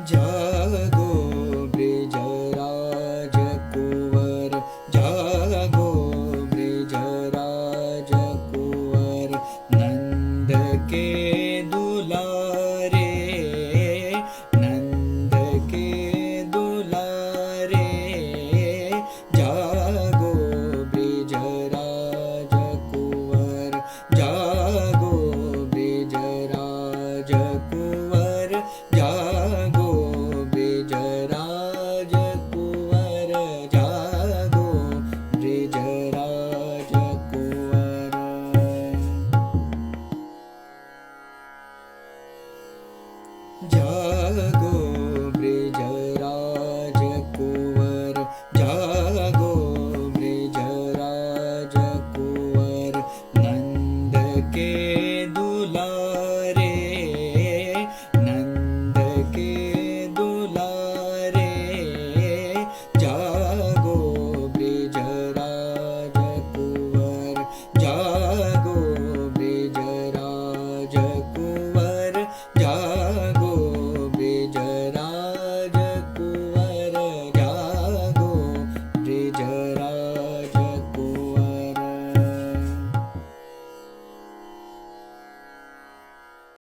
जागो ब्रिजराज कुंवर, जागो ब्रिजराज कुंवर, नंद के दुलारे, नंद के दुलारे, जागो ब्रिजराज कुंवर, जागो ब्रिजराज कुंवर, जागो ब्रिजराज कुंवर, जागो ब्रिजराज कुंवर। जागो ब्रिजराज कुंवर, जागो ब्रिजराज कुंवर, नंद के दुलारे, नंद के दुलारे, जागो ब्रिजराज कुंवर, जागो ब्रिजराज कुंवर, जागो ब्रिजराज कुंवर, जागो ब्रिजराज